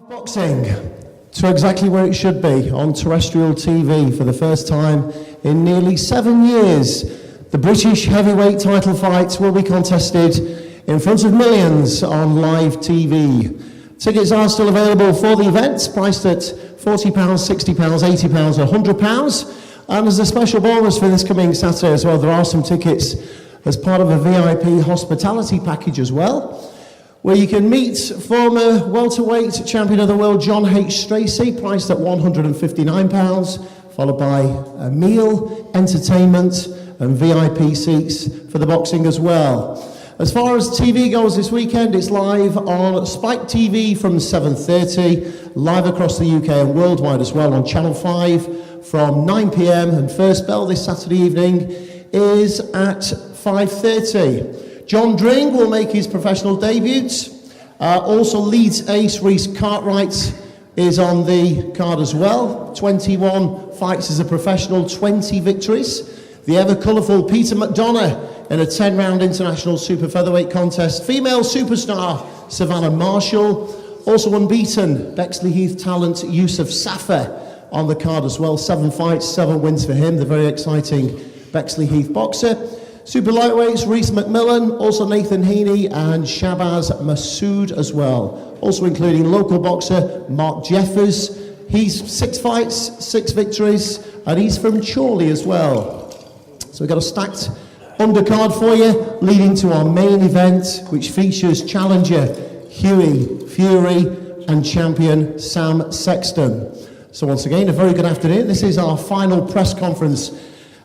Boxing to exactly where it should be, on terrestrial TV for the first time in nearly 7 years. The British heavyweight title fight will be contested in front of millions on live TV. Tickets are still available for the event, priced at £40, £60, £80, £100. And as a special bonus for this coming Saturday as well, there are some tickets as part of a VIP hospitality package as well, where you can meet former welterweight champion of the world John H. Stracey, priced at £159, followed by a meal, entertainment and VIP seats for the boxing as well. As far as TV goes this weekend, it's live on Spike TV from 7:30, live across the UK and worldwide as well on Channel 5 from 9 p.m, and first bell this Saturday evening is at 5:30. John Dring will make his professional debut. Also Leeds ace Rhys Cartwright is on the card as well. 21 fights as a professional, 20 victories. The ever colourful Peter McDonough in a 10-round international super featherweight contest. Female superstar Savannah Marshall. Also unbeaten Bexley Heath talent Yusuf Safa on the card as well. 7 fights, 7 wins for him, the very exciting Bexley Heath boxer. Super lightweights, Reece McMillan, also Nathan Heaney and Shabazz Masood as well. Also including local boxer Mark Jeffers. He's 6 fights, 6 victories, and he's from Chorley as well. So we've got a stacked undercard for you, leading to our main event, which features challenger Hughie Fury and champion Sam Sexton. So once again, a very good afternoon. This is our final press conference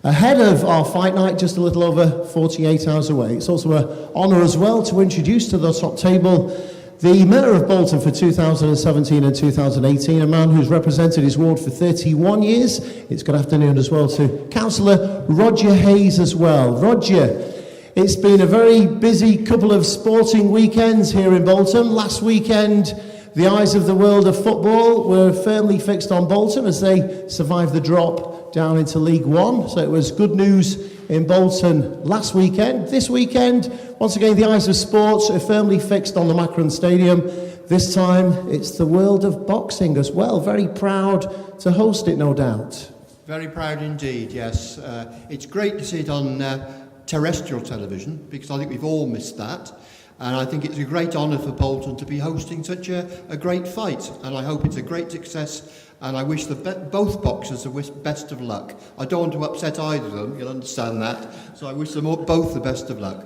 ahead of our fight night, just a little over 48 hours away. It's also an honour as well to introduce to the top table the Mayor of Bolton for 2017 and 2018, a man who's represented his ward for 31 years. It's good afternoon as well to Councillor Roger Hayes as well. Roger, it's been a very busy couple of sporting weekends here in Bolton. Last weekend, the eyes of the world of football were firmly fixed on Bolton as they survived the drop down into League One. So it was good news in Bolton last weekend. This weekend, once again, the eyes of sports are firmly fixed on the Macron Stadium. This time, it's the world of boxing as well. Very proud to host it, no doubt. Very proud indeed, yes. It's great to see it on terrestrial television, because I think we've all missed that. And I think it's a great honour for Bolton to be hosting such a great fight. And I hope it's a great success. And I wish both boxers the best of luck. I don't want to upset either of them, you'll understand that. So I wish them both the best of luck.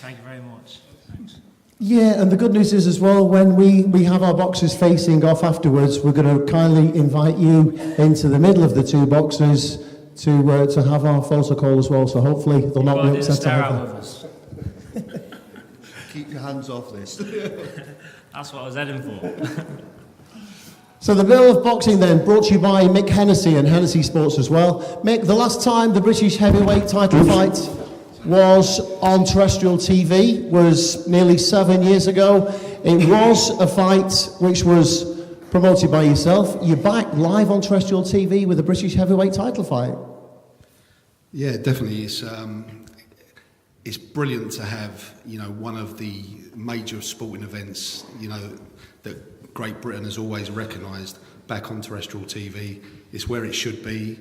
Thank you very much. Thanks. Yeah, and the good news is as well, when we have our boxers facing off afterwards, we're going to kindly invite you into the middle of the two boxers to have our photo call as well. So hopefully they'll not be upset either. Keep your hands off this. That's what I was heading for. So the Bill of Boxing then, brought to you by Mick Hennessy and Hennessy Sports as well. Mick, the last time the British heavyweight title fight was on terrestrial TV was nearly 7 years ago. It was a fight which was promoted by yourself. You're back live on terrestrial TV with a British heavyweight title fight. Yeah, definitely. It's brilliant to have, one of the major sporting events, that Great Britain has always recognised back on terrestrial TV. It's where it should be.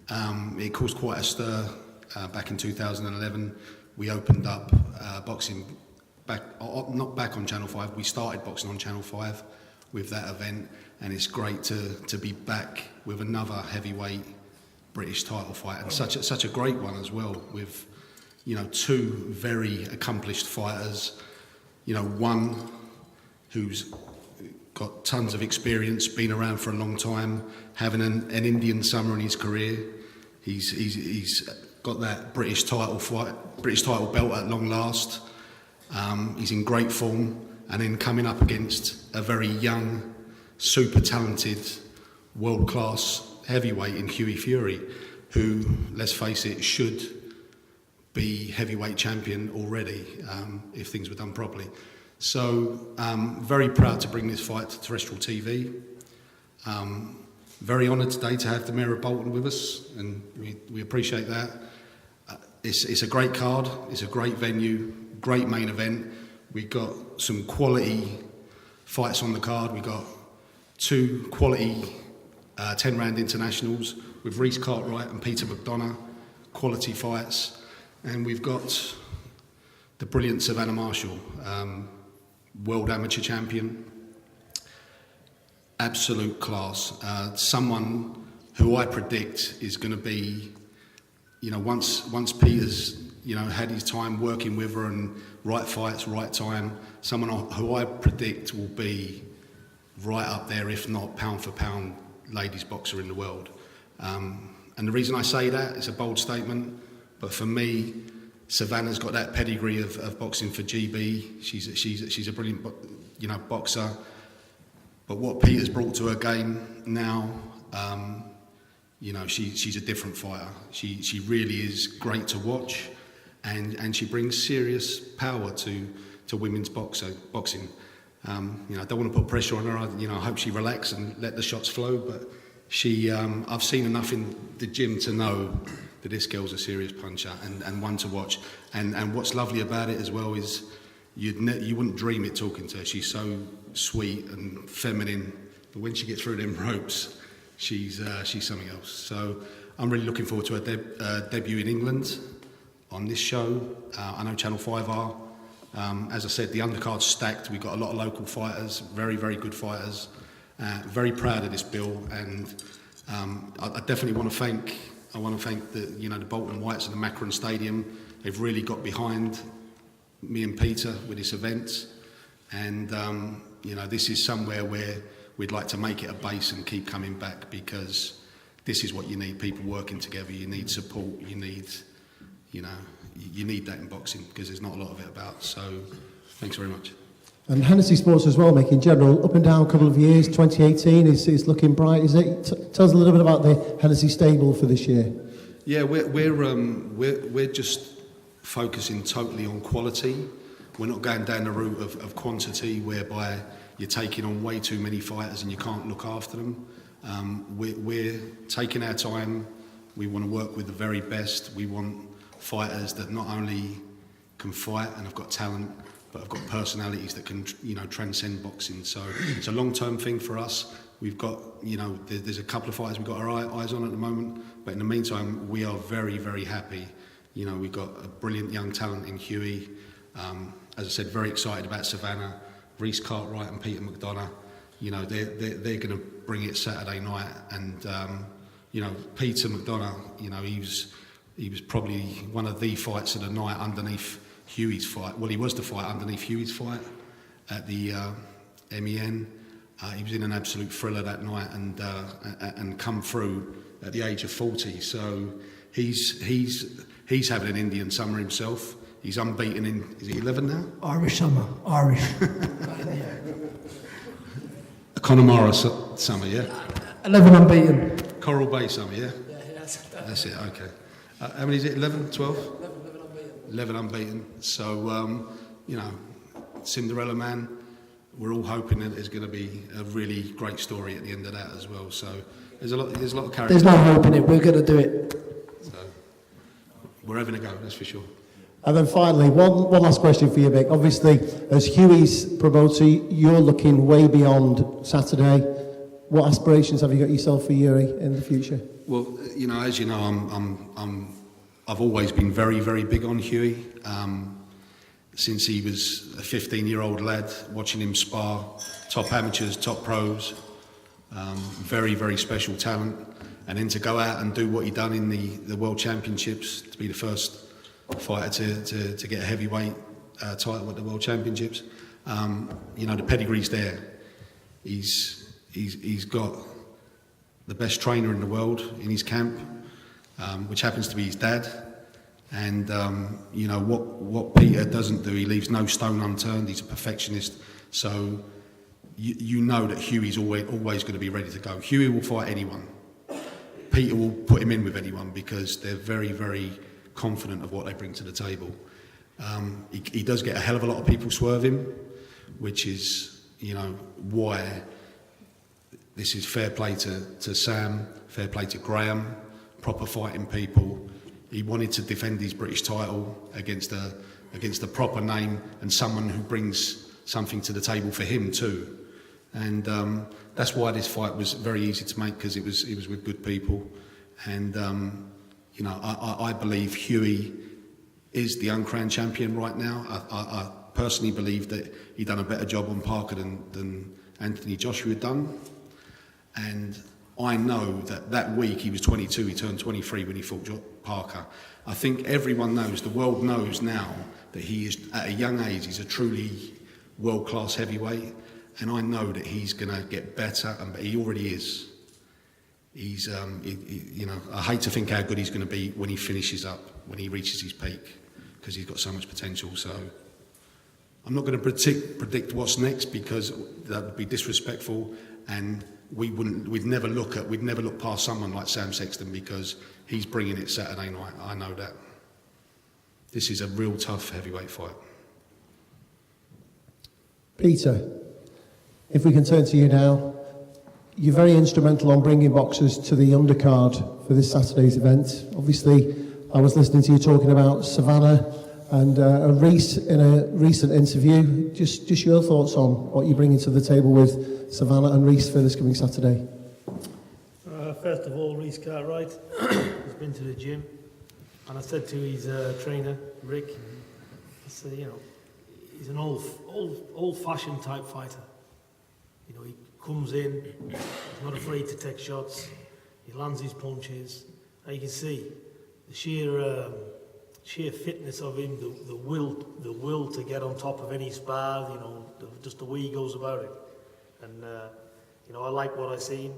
It caused quite a stir back in 2011. We opened up boxing not back on Channel 5. We started boxing on Channel 5 with that event, and it's great to be back with another heavyweight British title fight, and such a great one as well, with 2 very accomplished fighters. One who's got tons of experience, been around for a long time, having an Indian summer in his career. He's got that British title belt at long last. He's in great form, and then coming up against a very young, super talented, world-class heavyweight in Hughie Fury, who, let's face it, should be heavyweight champion already if things were done properly. So very proud to bring this fight to terrestrial TV. Very honoured today to have the Mayor of Bolton with us, and we appreciate that. It's a great card, it's a great venue, great main event. We've got some quality fights on the card. We've got 2 quality 10-round internationals with Rhys Cartwright and Peter McDonough, quality fights. And we've got the brilliant Savannah Marshall, world amateur champion, absolute class. Someone who I predict is going to be, once Peter's, had his time working with her and right fights, right time, someone who I predict will be right up there, if not pound for pound, ladies boxer in the world. And the reason I say that, it's a bold statement, but for me, Savannah's got that pedigree of boxing for GB. She's a brilliant, boxer. But what Peter's brought to her game now, she's a different fighter. She really is great to watch, and she brings serious power to women's boxing. I don't want to put pressure on her. I hope she relax and let the shots flow. But I've seen enough in the gym to know that this girl's a serious puncher and one to watch. And what's lovely about it as well is you wouldn't dream it talking to her. She's so sweet and feminine, but when she gets through them ropes, she's something else. So I'm really looking forward to her debut in England on this show. I know Channel 5 are. As I said, the undercard's stacked. We've got a lot of local fighters, very, very good fighters. Very proud of this bill, and I definitely want to thank. I want to thank the Bolton Whites and the Macron Stadium. They've really got behind me and Peter with this event, and this is somewhere where we'd like to make it a base and keep coming back, because this is what you need: people working together. You need support. You need that in boxing, because there's not a lot of it about. So, thanks very much. And Hennessy Sports as well, making general up and down a couple of years. 2018 is looking bright, is it? Tell us a little bit about the Hennessy stable for this year. Yeah, we're just focusing totally on quality. We're not going down the route of quantity, whereby you're taking on way too many fighters and you can't look after them. We're taking our time. We want to work with the very best. We want fighters that not only can fight and have got talent, but have got personalities that can, transcend boxing. So it's a long-term thing for us. We've got, there's a couple of fighters we've got our eyes on at the moment, but in the meantime, we are very, very happy. We've got a brilliant young talent in Huey. As I said, very excited about Savannah, Rhys Cartwright and Peter McDonough. They're going to bring it Saturday night. And, Peter McDonough, he was probably one of the fights of the night underneath Huey's fight. Well, he was the fight underneath Huey's fight at the MEN. He was in an absolute thriller that night and come through at the age of 40. So he's having an Indian summer himself. He's unbeaten in, is he 11 now? Irish summer, Irish. Connemara summer, yeah? 11 unbeaten. Coral Bay summer, yeah? Yeah, that's it, okay. How many is it, 11, 12? 11 unbeaten. So, Cinderella Man, we're all hoping that there's going to be a really great story at the end of that as well. So there's a lot of characters. There's no hope in it, we're going to do it. So we're having a go, that's for sure. And then finally, one last question for you, Vic. Obviously, as Huey's promoter, you're looking way beyond Saturday. What aspirations have you got yourself for Yuri in the future? Well, as you know, I've always been very, very big on Huey. Since he was a 15-year-old lad, watching him spar, top amateurs, top pros, very, very special talent. And then to go out and do what he done in the World Championships, to be the first fighter to get a heavyweight title at the World Championships. The pedigree's there. He's got the best trainer in the world in his camp, which happens to be his dad. And what Peter doesn't do, he leaves no stone unturned. He's a perfectionist. So you know that Huey's always going to be ready to go. Huey will fight anyone. Peter will put him in with anyone, because they're very, very confident of what they bring to the table. He does get a hell of a lot of people swerve him, which is, why this is fair play to Sam, fair play to Graham, proper fighting people. He wanted to defend his British title against a proper name and someone who brings something to the table for him too. And that's why this fight was very easy to make, because it was with good people. And I believe Hughie is the uncrowned champion right now. I personally believe that he done a better job on Parker than Anthony Joshua had done. And I know that week he was 22, he turned 23 when he fought Parker. I think everyone knows, the world knows now, that he is, at a young age, he's a truly world-class heavyweight. And I know that he's going to get better, and he already is. He's, I hate to think how good he's going to be when he finishes up, when he reaches his peak, because he's got so much potential. So I'm not going to predict what's next, because that would be disrespectful, and we'd never look past someone like Sam Sexton, because he's bringing it Saturday night. I know that. This is a real tough heavyweight fight. Peter, if we can turn to you now. You're very instrumental on bringing boxers to the undercard for this Saturday's event. Obviously, I was listening to you talking about Savannah and Reese in a recent interview. Just your thoughts on what you're bringing to the table with Savannah and Reese for this coming Saturday. First of all, Reese Cartwright has been to the gym, and I said to his trainer, Rick, I said, he's an old-fashioned type fighter. He comes in, he's not afraid to take shots, he lands his punches, and you can see the sheer fitness of him, the will to get on top of any spar, just the way he goes about it. And I like what I've seen.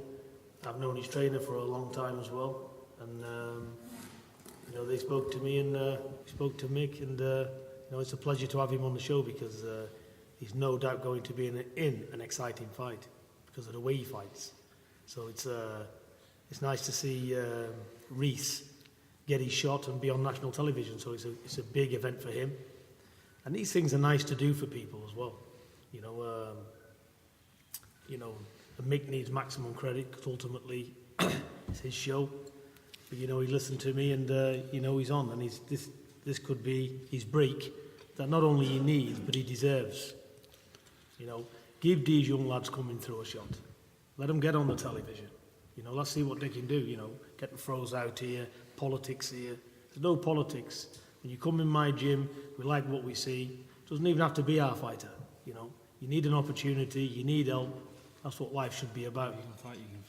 I've known his trainer for a long time as well, and they spoke to me and spoke to Mick, and it's a pleasure to have him on the show, because he's no doubt going to be in an exciting fight because of the way he fights. So it's nice to see Reese get his shot and be on national television. So it's a big event for him, and these things are nice to do for people as well. Mick needs maximum credit, because ultimately it's his show. But he listened to me, and he's on, and this could be his break that not only he needs but he deserves. Give these young lads coming through a shot. Let them get on the television. Let's see what they can do. Getting throws out here, politics here. There's no politics. When you come in my gym, we like what we see. It doesn't even have to be our fighter. You need an opportunity. You need help. That's what life should be about. You can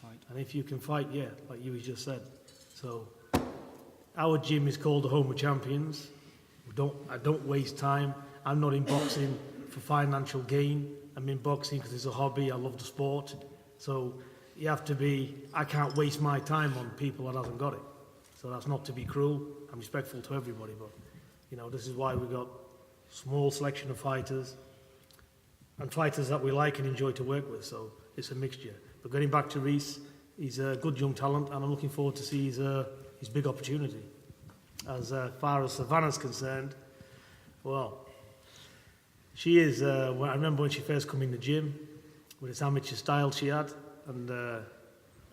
fight. And if you can fight, like you just said. So our gym is called the Home of Champions. I don't waste time. I'm not in boxing for financial gain. I'm in boxing because it's a hobby. I love the sport. So you have to I can't waste my time on people that hasn't got it. So that's not to be cruel. I'm respectful to everybody, but this is why we've got a small selection of fighters, and fighters that we like and enjoy to work with. So it's a mixture. But getting back to Reese, he's a good young talent, and I'm looking forward to see his big opportunity. As far as Savannah's concerned, well, she is, I remember when she first come in the gym, with this amateur style she had, and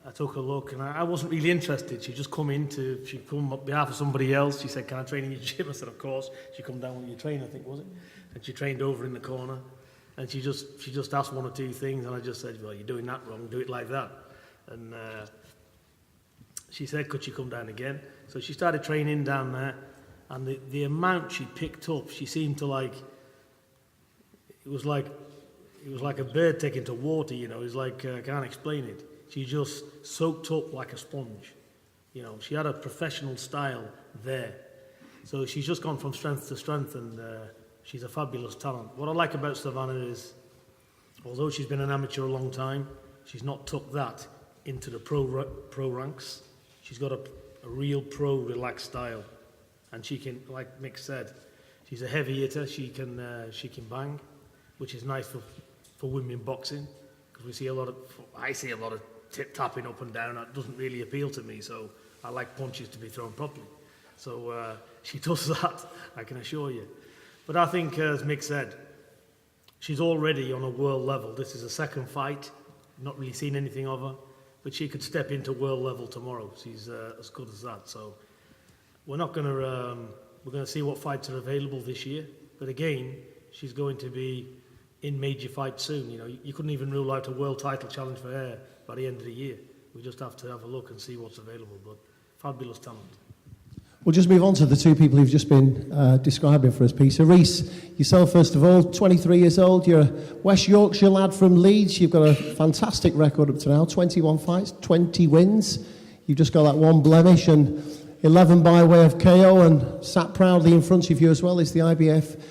I took a look, and I wasn't really interested. She'd come on behalf of somebody else. She said, "Can I train in your gym?" I said, "Of course." She come down with your trainer, I think, was it? And she trained over in the corner, and she just asked one or two things, and I just said, "Well, you're doing that wrong, do it like that." And she said, could she come down again? So she started training down there, and the amount she picked up, she seemed to it was like a bird taken to water, It was like, I can't explain it. She just soaked up like a sponge. She had a professional style there. So she's just gone from strength to strength, and she's a fabulous talent. What I like about Savannah is, although she's been an amateur a long time, she's not took that into the pro ranks. She's got a real pro relaxed style, and she can, like Mick said, she's a heavy hitter. She can bang, which is nice for women boxing, because I see a lot of tip tapping up and down. That doesn't really appeal to me, so I like punches to be thrown properly. So she does that, I can assure you. But I think, as Mick said, she's already on a world level. This is a second fight. Not really seen anything of her, but she could step into world level tomorrow. She's as good as that. So we're going to see what fights are available this year. But again, she's going to be in major fights soon. You know, you couldn't even rule out a world title challenge for her by the end of the year. We just have to have a look and see what's available. But fabulous talent. We'll just move on to the two people who've just been describing for us, Peter. Reece, yourself first of all, 23 years old. You're a West Yorkshire lad from Leeds. You've got a fantastic record up to now, 21 fights, 20 wins. You've just got that one blemish, and 11 by way of KO, and sat proudly in front of you as well is the IBF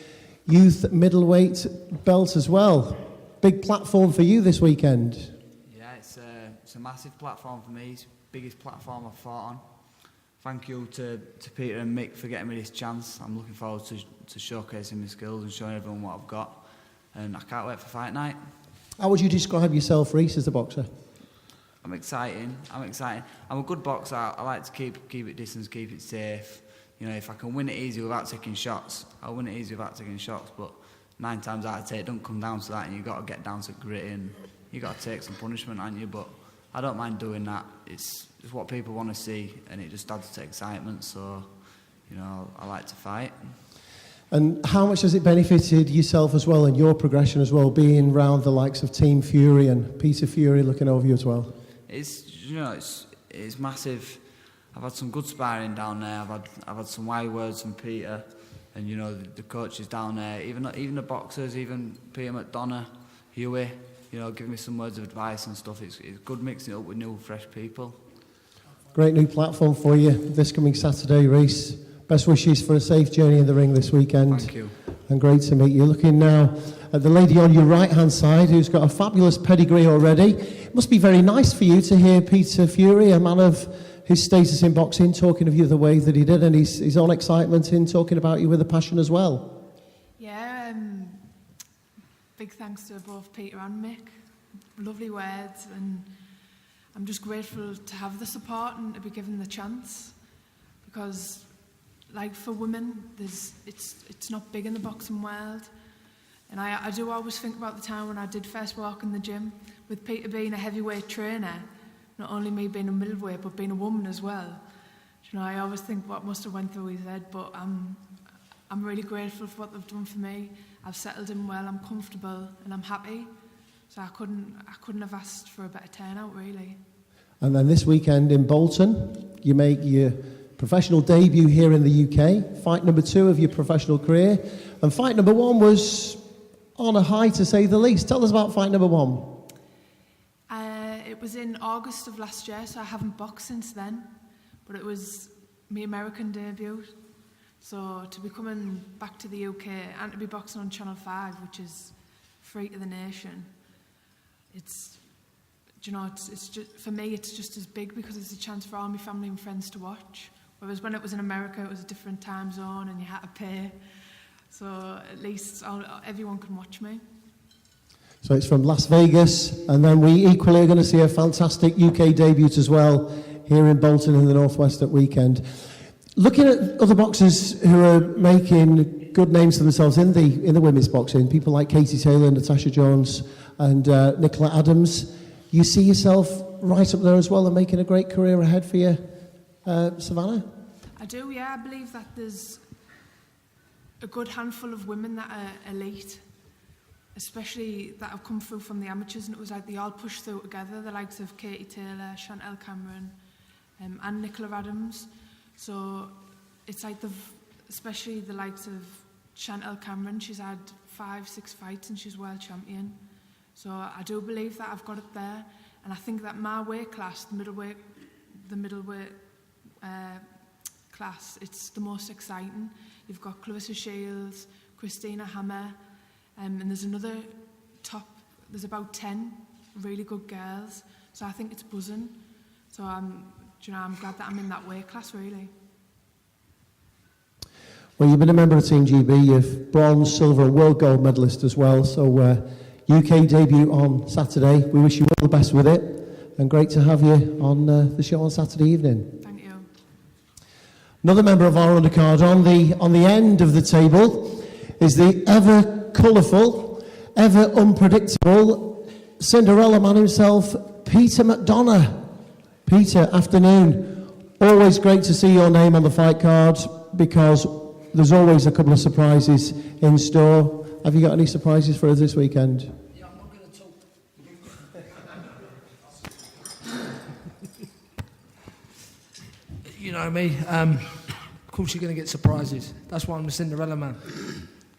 Youth Middleweight belt as well. Big platform for you this weekend. Yeah, it's a massive platform for me. It's the biggest platform I've fought on. Thank you to Peter and Mick for getting me this chance. I'm looking forward to showcasing my skills and showing everyone what I've got. And I can't wait for fight night. How would you describe yourself, Reece, as a boxer? I'm excited. I'm a good boxer. I like to keep it distance, keep it safe. You know, if I can win it easy without taking shots, I'll win it easy without taking shots. But 9 times out of 10, it don't come down to that, and you've got to get down to grit, and you've got to take some punishment, haven't you? But I don't mind doing that. It's what people want to see, and it just adds to excitement. So, you know, I like to fight. And how much has it benefited yourself as well, and your progression as well, being round the likes of Team Fury and Peter Fury looking over you as well? It's massive. I've had some good sparring down there. I've had some wise words from Peter, and you know the coaches down there, even the boxers, even Peter McDonough, Huey. You know, give me some words of advice and stuff. It's good mixing it up with new, fresh people. Great new platform for you this coming Saturday, Reece. Best wishes for a safe journey in the ring this weekend. Thank you. And great to meet you. Looking now at the lady on your right-hand side who's got a fabulous pedigree already. It must be very nice for you to hear Peter Fury, a man of his status in boxing, talking of you the way that he did, and his own excitement in talking about you with a passion as well. Yeah, big thanks to both Peter and Mick. Lovely words, and I'm just grateful to have the support and to be given the chance, because like for women, it's not big in the boxing world, and I do always think about the time when I did first walk in the gym, with Peter being a heavyweight trainer, not only me being a middleweight but being a woman as well. You know, I always think what must have went through his head, but I'm really grateful for what they've done for me. I've settled in well, I'm comfortable, and I'm happy. So I couldn't have asked for a better turnout, really. And then this weekend in Bolton, you make your professional debut here in the UK, fight number 2 of your professional career, and fight number 1 was on a high, to say the least. Tell us about fight number 1. It was in August of last year, so I haven't boxed since then, but it was my American debut. So to be coming back to the UK and to be boxing on Channel 5, which is free to the nation, it's just, for me, it's just as big because it's a chance for all my family and friends to watch. Whereas when it was in America, it was a different time zone and you had to pay. So at least everyone can watch me. So it's from Las Vegas, and then we equally are going to see a fantastic UK debut as well here in Bolton in the Northwest at weekend. Looking at other boxers who are making good names for themselves in the women's boxing, people like Katie Taylor, Natasha Jones, and Nicola Adams, you see yourself right up there as well and making a great career ahead for you, Savannah? I do, yeah. I believe that there's a good handful of women that are elite, especially that have come through from the amateurs, and it was like they all pushed through together, the likes of Katie Taylor, Chantel Cameron, and Nicola Adams. So it's like especially the likes of Chantel Cameron, she's had 5-6 fights and she's world champion. So I do believe that I've got it there, and I think that my weight class, the middleweight class, it's the most exciting. You've got Clarissa Shields, Christina Hammer, and there's another there's about 10 really good girls. So I think it's buzzing. So I'm glad that I'm in that weight class, really. Well, you've been a member of Team GB, you've bronze, silver and world gold medalist as well. So UK debut on Saturday. We wish you all the best with it, and great to have you on the show on Saturday evening. Thank you. Another member of our undercard on the end of the table is the ever colourful, ever unpredictable Cinderella man himself, Peter McDonough. Peter, afternoon. Always great to see your name on the fight card, because there's always a couple of surprises in store. have you got any surprises for us this weekend? Yeah, I'm not going to talk. You know me. Of course, you're going to get surprises. That's why I'm the Cinderella man.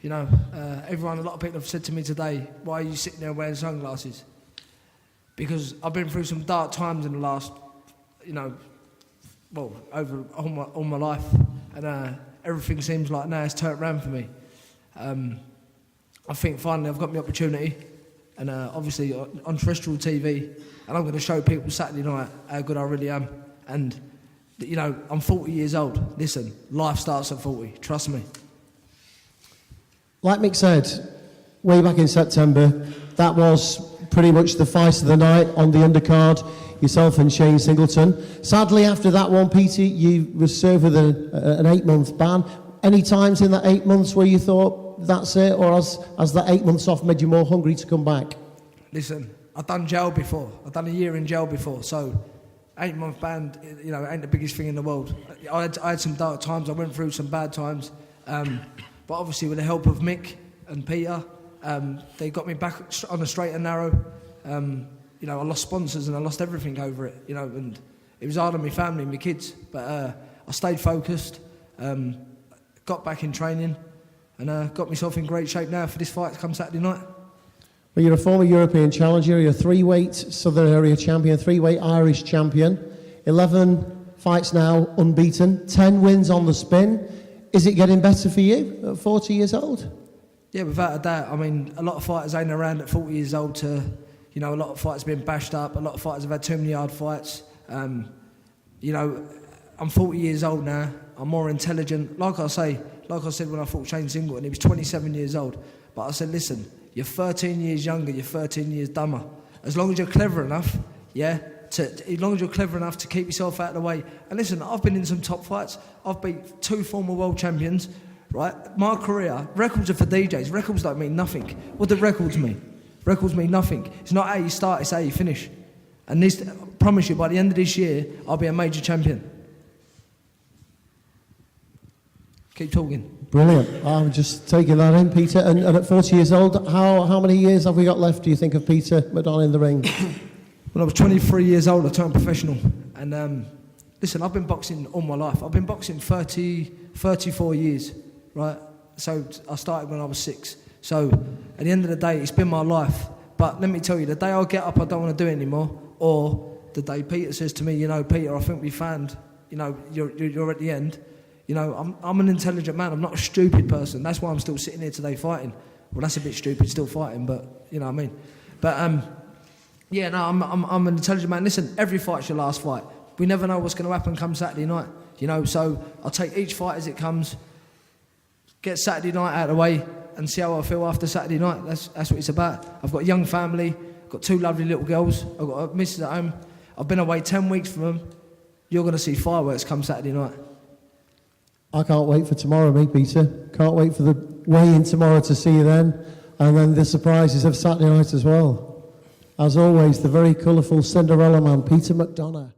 You know, a lot of people have said to me today, "Why are you sitting there wearing sunglasses?" Because I've been through some dark times in the last, over all my life, and everything seems like now it's turned around for me. I think finally I've got my opportunity, and obviously on terrestrial TV, and I'm going to show people Saturday night how good I really am. And I'm 40 years old. Listen, life starts at 40. Trust me. Like Mick said, way back in September, that was pretty much the fight of the night on the undercard, yourself and Shane Singleton. Sadly, after that one, Peter, you were served with an 8-month ban. Any times in that 8 months where you thought, that's it, or has that 8 months off made you more hungry to come back? Listen, I've done jail before. I've done a year in jail before, so 8-month ban, ain't the biggest thing in the world. I had some dark times. I went through some bad times. But obviously with the help of Mick and Peter, they got me back on the straight and narrow. I lost sponsors and I lost everything over it, and it was hard on my family and my kids. But I stayed focused, got back in training, and got myself in great shape now for this fight to come Saturday night. Well, you're a former European challenger, you're a 3-weight Southern Area champion, 3-weight Irish champion, 11 fights now unbeaten, 10 wins on the spin. Is it getting better for you at 40 years old? Yeah, without a doubt. I mean, a lot of fighters ain't around at 40 years old to, a lot of fighters have been bashed up, a lot of fighters have had too many hard fights. I'm 40 years old now, I'm more intelligent. Like I said when I fought Shane Singleton, he was 27 years old. But I said, listen, you're 13 years younger, you're 13 years dumber. As long as you're clever enough, as long as you're clever enough to keep yourself out of the way. And listen, I've been in some top fights. I've beat 2 former world champions, right? My career, records are for DJs. Records don't mean nothing. What do records mean? Records mean nothing. It's not how you start, it's how you finish. And I promise you, by the end of this year, I'll be a major champion. Keep talking. Brilliant. I'm just taking that in, Peter. And at 40 years old, how many years have we got left, do you think, of Peter McDonough in the ring? When I was 23 years old, I turned professional. And listen, I've been boxing all my life. I've been boxing 34 years, right? So I started when I was 6. So at the end of the day, it's been my life. But let me tell you, the day I get up, I don't want to do it anymore. Or the day Peter says to me, Peter, I think we found, you're at the end. I'm an intelligent man. I'm not a stupid person. That's why I'm still sitting here today fighting. Well, that's a bit stupid, still fighting, but you know what I mean. But I'm an intelligent man. Listen, every fight's your last fight. We never know what's going to happen come Saturday night. So I'll take each fight as it comes. Get Saturday night out of the way and see how I feel after Saturday night. That's what it's about. I've got a young family. Got 2 lovely little girls. I've got a missus at home. I've been away 10 weeks from them. You're going to see fireworks come Saturday night. I can't wait for tomorrow, me, Peter. Can't wait for the weigh-in tomorrow to see you then. And then the surprises of Saturday night as well. As always, the very colourful Cinderella man, Peter McDonough.